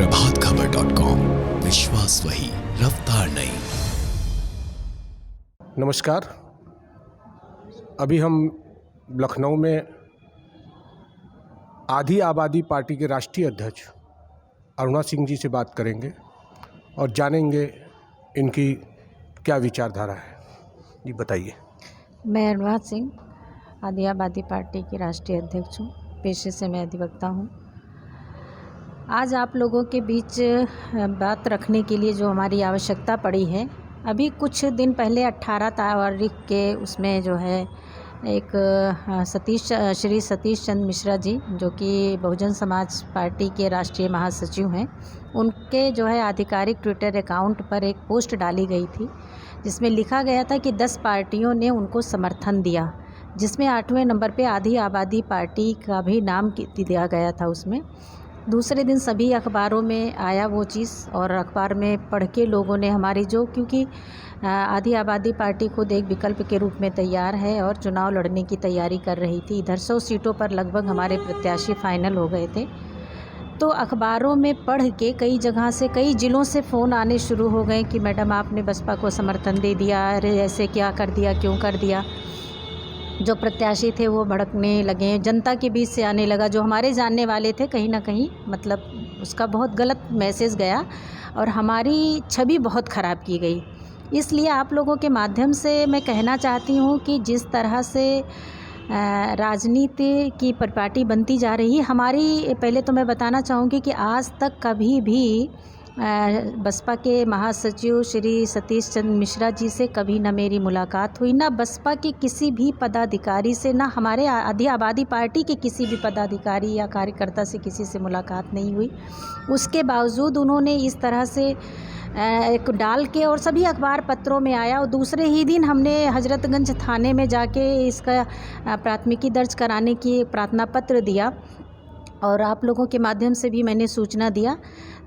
प्रभातखबर.com, विश्वास वही, रफ्तार नहीं। नमस्कार। अभी हम लखनऊ में आधी आबादी पार्टी के राष्ट्रीय अध्यक्ष अरुणा सिंह जी से बात करेंगे और जानेंगे इनकी क्या विचारधारा है। जी बताइए। मैं अरुणा सिंह आधी आबादी पार्टी की राष्ट्रीय अध्यक्ष हूँ। पेशे से मैं अधिवक्ता हूँ। आज आप लोगों के बीच बात रखने के लिए जो हमारी आवश्यकता पड़ी है, अभी कुछ दिन पहले 18 तारीख के उसमें जो है एक श्री सतीश चंद्र मिश्रा जी, जो कि बहुजन समाज पार्टी के राष्ट्रीय महासचिव हैं, उनके जो है आधिकारिक ट्विटर अकाउंट पर एक पोस्ट डाली गई थी जिसमें लिखा गया था कि 10 पार्टियों ने उनको समर्थन दिया, जिसमें 8वें नंबर पे आधी आबादी पार्टी का भी नाम दिया गया था। उसमें दूसरे दिन सभी अखबारों में आया वो चीज़, और अखबार में पढ़ के लोगों ने हमारी जो, क्योंकि आधी आबादी पार्टी खुद एक विकल्प के रूप में तैयार है और चुनाव लड़ने की तैयारी कर रही थी। इधर 100 सीटों पर लगभग हमारे प्रत्याशी फाइनल हो गए थे। तो अखबारों में पढ़ के कई जगह से, कई ज़िलों से फ़ोन आने शुरू हो गए कि मैडम आपने बसपा को समर्थन दे दिया, अरे ऐसे क्या कर दिया, क्यों कर दिया। जो प्रत्याशी थे वो भड़कने लगे, जनता के बीच से आने लगा। जो हमारे जानने वाले थे, कहीं ना कहीं मतलब उसका बहुत गलत मैसेज गया और हमारी छवि बहुत ख़राब की गई। इसलिए आप लोगों के माध्यम से मैं कहना चाहती हूँ कि जिस तरह से राजनीति की परिपाटी बनती जा रही है हमारी, पहले तो मैं बताना चाहूँगी कि आज तक कभी भी बसपा के महासचिव श्री सतीश चंद्र मिश्रा जी से कभी न मेरी मुलाकात हुई, ना बसपा के किसी भी पदाधिकारी से, ना हमारे आधी आबादी पार्टी के किसी भी पदाधिकारी या कार्यकर्ता से किसी से मुलाकात नहीं हुई। उसके बावजूद उन्होंने इस तरह से एक डाल के, और सभी अखबार पत्रों में आया, और दूसरे ही दिन हमने हजरतगंज थाने में जाके इसका प्राथमिकी दर्ज कराने की प्रार्थना पत्र दिया और आप लोगों के माध्यम से भी मैंने सूचना दिया।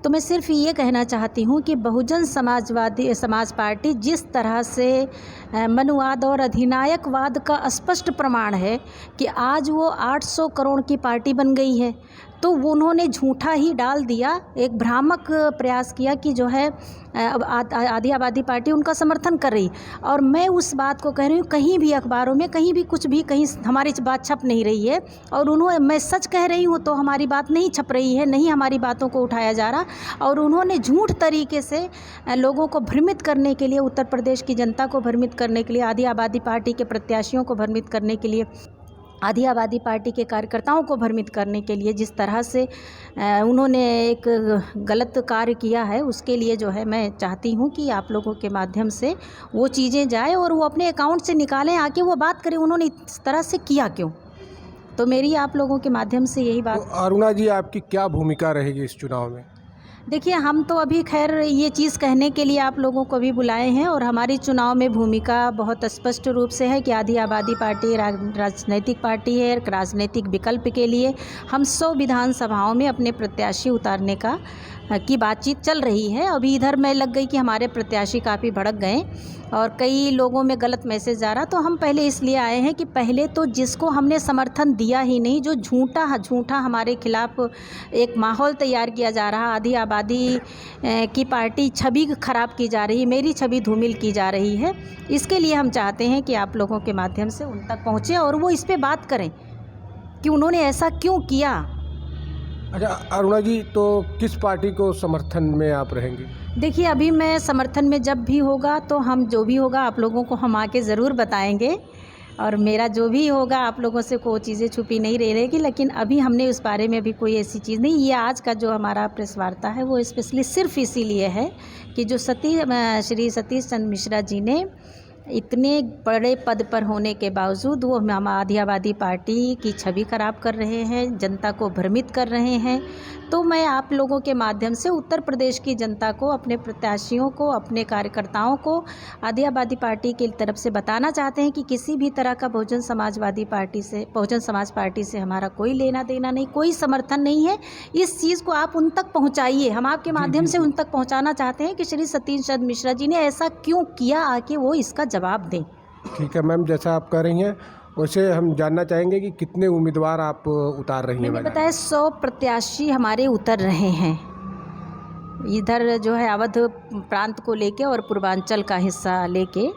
तो मैं सिर्फ ये कहना चाहती हूँ कि बहुजन समाज पार्टी जिस तरह से मनुवाद और अधिनायकवाद का स्पष्ट प्रमाण है कि आज वो 800 करोड़ की पार्टी बन गई है, तो उन्होंने झूठा ही डाल दिया, एक भ्रामक प्रयास किया कि जो है आधी आबादी पार्टी उनका समर्थन कर रही। और मैं उस बात को कह रही हूँ, कहीं भी अखबारों में कहीं भी कुछ भी कहीं हमारी बात छप नहीं रही है, और मैं सच कह रही हूँ तो हमारी बात नहीं छप रही है, नहीं हमारी बातों को उठाया जा रहा। और उन्होंने झूठ तरीके से लोगों को भ्रमित करने के लिए, उत्तर प्रदेश की जनता को भ्रमित करने के लिए, आधी आबादी पार्टी के प्रत्याशियों को भ्रमित करने के लिए, आधी आबादी पार्टी के कार्यकर्ताओं को भ्रमित करने के लिए जिस तरह से उन्होंने एक गलत कार्य किया है, उसके लिए जो है मैं चाहती हूं कि आप लोगों के माध्यम से वो चीज़ें जाए और वो अपने अकाउंट से निकालें, आके वो बात करें उन्होंने इस तरह से किया क्यों। तो मेरी आप लोगों के माध्यम से यही बात। तो अरुणा जी, आपकी क्या भूमिका रहेगी इस चुनाव में? देखिए, हम तो अभी खैर ये चीज़ कहने के लिए आप लोगों को भी बुलाए हैं, और हमारी चुनाव में भूमिका बहुत स्पष्ट रूप से है कि आधी आबादी पार्टी राजनीतिक पार्टी है। राजनीतिक विकल्प के लिए हम 100 विधानसभाओं में अपने प्रत्याशी उतारने की बातचीत चल रही है। अभी इधर में लग गई कि हमारे प्रत्याशी काफ़ी भड़क गए और कई लोगों में गलत मैसेज आ रहा। तो हम पहले इसलिए आए हैं कि पहले तो जिसको हमने समर्थन दिया ही नहीं, जो झूठा हमारे खिलाफ एक माहौल तैयार किया जा रहा, आधी आबादी की पार्टी छवि खराब की जा रही, मेरी छवि धूमिल की जा रही है, इसके लिए हम चाहते हैं कि आप लोगों के माध्यम से उन तक पहुँचे और वो इस पर बात करें कि उन्होंने ऐसा क्यों किया। अच्छा अरुणा जी, तो किस पार्टी को समर्थन में आप रहेंगी? देखिए, अभी मैं समर्थन में जब भी होगा तो हम जो भी होगा आप लोगों को हम आके ज़रूर बताएंगे, और मेरा जो भी होगा आप लोगों से कोई चीज़ें छुपी नहीं रहेगी। लेकिन अभी हमने उस बारे में अभी कोई ऐसी चीज़ नहीं, ये आज का जो हमारा प्रेस वार्ता है वो स्पेशली सिर्फ इसीलिए है कि जो श्री सतीश चंद्र मिश्रा जी ने इतने बड़े पद पर होने के बावजूद वो हम आधी आबादी पार्टी की छवि खराब कर रहे हैं, जनता को भ्रमित कर रहे हैं। तो मैं आप लोगों के माध्यम से उत्तर प्रदेश की जनता को, अपने प्रत्याशियों को, अपने कार्यकर्ताओं को आधी आबादी पार्टी की तरफ से बताना चाहते हैं कि किसी भी तरह का बहुजन समाज पार्टी से हमारा कोई लेना देना नहीं, कोई समर्थन नहीं है। इस चीज़ को आप उन तक पहुँचाइए, हम आपके माध्यम से उन तक पहुँचाना चाहते हैं कि श्री सतीश चंद्र मिश्रा जी ने ऐसा क्यों किया, आके वो इसका जवाब दें। ठीक है मैम, जैसा आप कह रही हैं वैसे हम जानना चाहेंगे कि कितने उम्मीदवार आप उतार रही हैं? मैंने बताया 100 प्रत्याशी हमारे उतर रहे हैं। इधर जो है अवध प्रांत को लेके और पूर्वांचल का हिस्सा लेके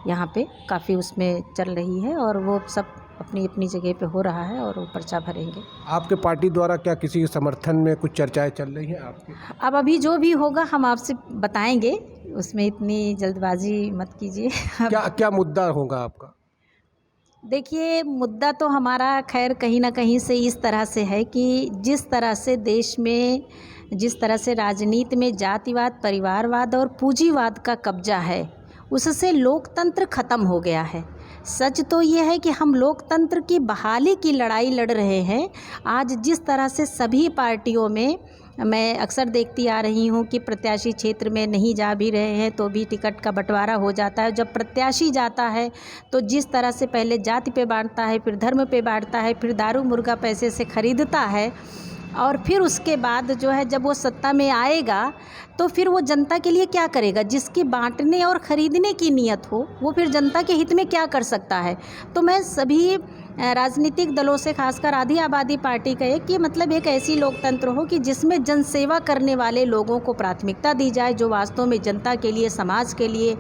यहाँ पे काफ़ी उसमें चल रही है और वो सब अपनी अपनी जगह पे हो रहा है और वो पर्चा भरेंगे। आपके पार्टी द्वारा क्या किसी के समर्थन में कुछ चर्चाएं चल रही हैं आपकी? अब अभी जो भी होगा हम आपसे बताएंगे, उसमें इतनी जल्दबाजी मत कीजिए। क्या क्या मुद्दा होगा आपका? देखिए, मुद्दा तो हमारा खैर कहीं ना कहीं से इस तरह से है कि जिस तरह से देश में, जिस तरह से राजनीति में जातिवाद, परिवारवाद और पूंजीवाद का कब्जा है, उससे लोकतंत्र ख़त्म हो गया है। सच तो ये है कि हम लोकतंत्र की बहाली की लड़ाई लड़ रहे हैं। आज जिस तरह से सभी पार्टियों में मैं अक्सर देखती आ रही हूँ कि प्रत्याशी क्षेत्र में नहीं जा भी रहे हैं तो भी टिकट का बंटवारा हो जाता है। जब प्रत्याशी जाता है तो जिस तरह से पहले जाति पे बांटता है, फिर धर्म पे बांटता है, फिर दारू मुर्गा पैसे से ख़रीदता है और फिर उसके बाद जो है जब वो सत्ता में आएगा तो फिर वो जनता के लिए क्या करेगा? जिसकी बांटने और ख़रीदने की नीयत हो वो फिर जनता के हित में क्या कर सकता है? तो मैं सभी राजनीतिक दलों से, खासकर आधी आबादी पार्टी का कि मतलब एक ऐसी लोकतंत्र हो कि जिसमें जनसेवा करने वाले लोगों को प्राथमिकता दी जाए, जो वास्तव में जनता के लिए, समाज के लिए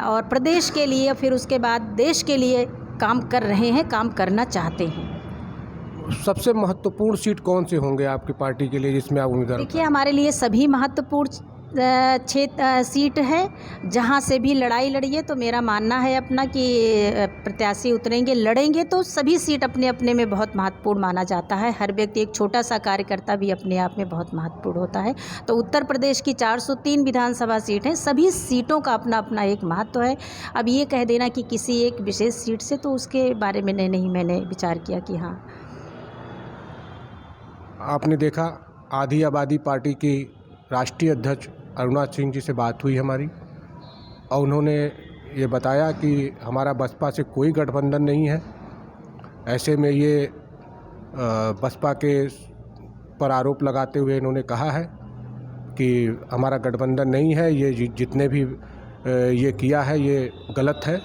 और प्रदेश के लिए, फिर उसके बाद देश के लिए काम कर रहे हैं, काम करना चाहते हैं। सबसे महत्वपूर्ण सीट कौन से होंगे आपकी पार्टी के लिए जिसमें आप उम्मीदवार? देखिए, हमारे लिए सभी महत्वपूर्ण सीट है, जहाँ से भी लड़ाई लड़िए तो मेरा मानना है अपना कि प्रत्याशी उतरेंगे, लड़ेंगे तो सभी सीट अपने अपने में बहुत महत्वपूर्ण माना जाता है। हर व्यक्ति, एक छोटा सा कार्यकर्ता भी अपने आप में बहुत महत्वपूर्ण होता है। तो उत्तर प्रदेश की 403 विधानसभा सीट हैं, सभी सीटों का अपना अपना एक महत्व है। अब ये कह देना कि किसी एक विशेष सीट से, तो उसके बारे में नहीं मैंने विचार किया कि हाँ। आपने देखा, आधी आबादी पार्टी की राष्ट्रीय अध्यक्ष अरुणा सिंह जी से बात हुई हमारी और उन्होंने ये बताया कि हमारा बसपा से कोई गठबंधन नहीं है। ऐसे में ये बसपा के पर आरोप लगाते हुए इन्होंने कहा है कि हमारा गठबंधन नहीं है, ये जितने भी ये किया है ये गलत है।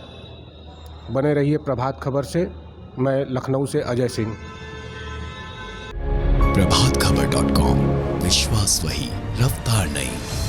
बने रहिए प्रभात खबर से। मैं लखनऊ से अजय सिंह। प्रभातखबर.com, विश्वास वही, रफ्तार नहीं।